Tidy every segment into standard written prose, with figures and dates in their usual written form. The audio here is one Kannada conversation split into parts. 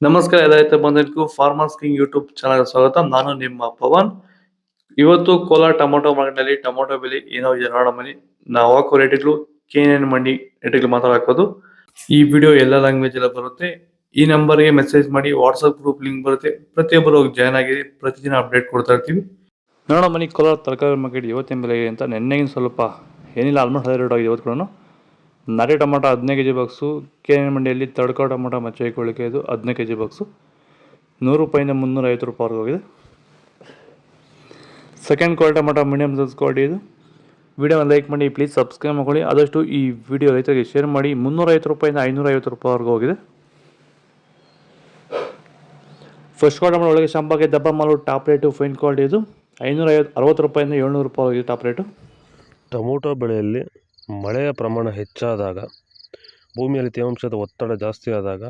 ನಮಸ್ಕಾರ ರೈತ ಬಂಧುಗಳಿಗೂ ಫಾರ್ಮರ್ಸ್ ಕಿಂಗ್ ಯೂಟ್ಯೂಬ್ ಚಾನಲ್ ಸ್ವಾಗತ. ನಾನು ನಿಮ್ಮ ಪವನ್. ಇವತ್ತು ಕೋಲಾರ ಟೊಮೊಟೊ ಮಾರ್ಕೆಟ್ನಲ್ಲಿ ಟೊಮೊಟೊ ಬೆಲೆ ಏನೋ ಇದೆ ನೋಡೋಣ ಬನ್ನಿ. ನಾವು ಹಾಕೋ ರೇಟ್ಗಳು KNN ಮಂಡಿ ರೇಟ್ಗಳು ಮಾತಾಡೋದು. ಈ ವಿಡಿಯೋ ಎಲ್ಲ ಲ್ಯಾಂಗ್ವೇಜ್ ಎಲ್ಲ ಬರುತ್ತೆ. ಈ ನಂಬರ್ಗೆ ಮೆಸೇಜ್ ಮಾಡಿ, ವಾಟ್ಸಪ್ ಗ್ರೂಪ್ ಲಿಂಕ್ ಬರುತ್ತೆ, ಪ್ರತಿಯೊಬ್ಬರು ಜಾಯ್ನ್ ಆಗಿ ಪ್ರತಿದಿನ ಅಪ್ಡೇಟ್ ಕೊಡ್ತಾ ಇರ್ತೀವಿ. ನೋಡೋಣ ಬನ್ನಿ ಕೋಲಾರ ತರಕಾರಿ ಮಾರ್ಕೆಟ್ ಇವತ್ತಿನ ಬೆಲೆ ಅಂತ. ನೆನ್ನೆಗಿನ ಸ್ವಲ್ಪ ಏನಿಲ್ಲ, ಆಲ್ಮೋಸ್ಟ್ ಅದೇ ರೇಟ್ ಆಗಿದೆ ಇವತ್ತು ಕೂಡ. ನಾಟಿ ಟೊಮೊಟೊ 15 kg ಬಾಕ್ಸು KNN ಮಂಡಿಯಲ್ಲಿ. ತಡ್ಕೋ ಟೊಮೊಟೊ ಮಚ್ಚೆ ಇದು 15 kg ಬಾಕ್ಸು ₹100 ಇಂದ ₹350 ಹೋಗಿದೆ. Second quality tomato medium size quality ಇದು. ವಿಡಿಯೋನ ಲೈಕ್ ಮಾಡಿ, ಪ್ಲೀಸ್ ಸಬ್ಸ್ಕ್ರೈಬ್ ಮಾಡ್ಕೊಳ್ಳಿ. ಆದಷ್ಟು ಈ ವಿಡಿಯೋ ರೈತರಿಗೆ ಶೇರ್ ಮಾಡಿ. ₹350 ಇಂದ ₹550 ಹೋಗಿದೆ. ಫಸ್ಟ್ ಕ್ವಾಲಿಟಿ ಟೊಮೊಟೊ ಒಳಗೆ ಶಾಂಪಾಗೆ ದಪ್ಪ ಮಾಲು ಟಾಪ್ ರೇಟು ಫೈನ್ ಕ್ವಾಲಿಟಿ ಇದು. ₹560 ಇಂದ ₹700 ಹೋಗಿದೆ ಟಾಪ್ ರೇಟು. ಟೊಮೊಟೊ ಬೆಳೆಯಲ್ಲಿ ಮಳೆಯ ಪ್ರಮಾಣ ಹೆಚ್ಚಾದಾಗ, ಭೂಮಿಯಲ್ಲಿ ತೇವಾಂಶದ ಒತ್ತಡ ಜಾಸ್ತಿ ಆದಾಗ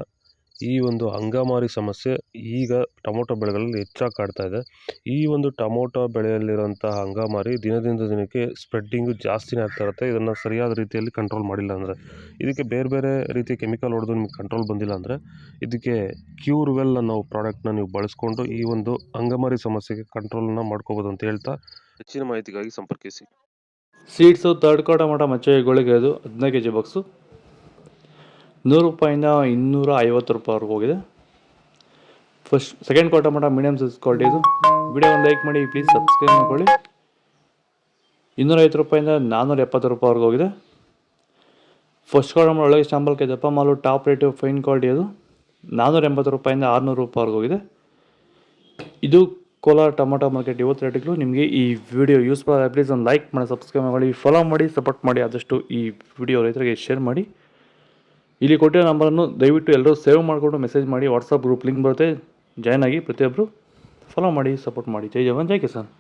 ಈ ಒಂದು ಅಂಗಮಾರಿ ಸಮಸ್ಯೆ ಈಗ ಟೊಮೊಟೊ ಬೆಳೆಗಳಲ್ಲಿ ಹೆಚ್ಚಾಗಿ ಕಾಡ್ತಾ ಇದೆ. ಈ ಒಂದು ಟೊಮೊಟೊ ಬೆಳೆಯಲ್ಲಿರುವಂತಹ ಅಂಗಮಾರಿ ದಿನದಿಂದ ದಿನಕ್ಕೆ ಸ್ಪ್ರೆಡ್ಡಿಂಗು ಜಾಸ್ತಿನೇ ಆಗ್ತಾ ಇರುತ್ತೆ. ಇದನ್ನು ಸರಿಯಾದ ರೀತಿಯಲ್ಲಿ ಕಂಟ್ರೋಲ್ ಮಾಡಿಲ್ಲ ಅಂದರೆ, ಇದಕ್ಕೆ ಬೇರೆ ಬೇರೆ ರೀತಿಯ ಕೆಮಿಕಲ್ ಹೊಡೆದು ನಿಮಗೆ ಕಂಟ್ರೋಲ್ ಬಂದಿಲ್ಲ ಅಂದರೆ, ಇದಕ್ಕೆ ಕ್ಯೂರ್ವೆಲ್ ಅನ್ನೋ ಪ್ರಾಡಕ್ಟ್ನ ನೀವು ಬಳಸ್ಕೊಂಡು ಈ ಒಂದು ಅಂಗಮಾರಿ ಸಮಸ್ಯೆಗೆ ಕಂಟ್ರೋಲನ್ನು ಮಾಡ್ಕೋಬೋದು ಅಂತ ಹೇಳ್ತಾ, ಹೆಚ್ಚಿನ ಮಾಹಿತಿಗಾಗಿ ಸಂಪರ್ಕಿಸಿ. ಸೀಡ್ಸು ತಡ್ಕೋ ಟೊಮೊಟೊ ಮಚ್ಚೆ ಗೋಳಿಗೆ ಅದು 15 kg ಬಾಕ್ಸು ₹100 ಇಂದ ₹250 ಹೋಗಿದೆ. Second quality tomato medium size quality ಇದು. ವಿಡಿಯೋ ಒಂದು ಲೈಕ್ ಮಾಡಿ, ಪ್ಲೀಸ್ ಸಬ್ಸ್ಕ್ರೈಬ್ ಮಾಡ್ಕೊಳ್ಳಿ. ₹250 ಇಂದ ₹470 ಹೋಗಿದೆ. ಫಸ್ಟ್ ಕ್ವಾಲಿಟಿ ಟೊಮೊಟೊ ಒಳಗೆ ಶಾಂಪಲ್ಗೆ ದಪ್ಪ ಮಾಲು ಟಾಪ್ ರೇಟು ಫೈನ್ ಕ್ವಾಲಿಟಿ ಅದು. ₹480 ಇಂದ ₹600 ಹೋಗಿದೆ. ಇದು ಕೋಲಾರ ಟೊಮೊಟೊ ಮಾರ್ಕೆಟ್ ಇವತ್ತು ರೇಟ್ಗಳು. ನಿಮಗೆ ಈ ವಿಡಿಯೋ ಯೂಸ್ಫುಲ್ ಆದರೆ ಪ್ಲೀಸ್ ಒಂದು ಲೈಕ್ ಮಾಡಿ, ಸಬ್ಸ್ಕ್ರೈಬ್ ಮಾಡಿ, ಫಾಲೋ ಮಾಡಿ, ಸಪೋರ್ಟ್ ಮಾಡಿ. ಆದಷ್ಟು ಈ ವಿಡಿಯೋ ರೈತರಿಗೆ ಶೇರ್ ಮಾಡಿ. ಇಲ್ಲಿ ಕೊಟ್ಟಿರೋ ನಂಬರನ್ನು ದಯವಿಟ್ಟು ಎಲ್ಲರೂ ಸೇವ್ ಮಾಡಿಕೊಂಡು ಮೆಸೇಜ್ ಮಾಡಿ. ವಾಟ್ಸಪ್ ಗ್ರೂಪ್ ಲಿಂಕ್ ಬರುತ್ತೆ, ಜಾಯ್ನ್ ಆಗಿ ಪ್ರತಿಯೊಬ್ಬರು ಫಾಲೋ ಮಾಡಿ, ಸಪೋರ್ಟ್ ಮಾಡಿ. ಜೈ ಜವಾನ್, ಜೈ ಕಿಸಾನ್.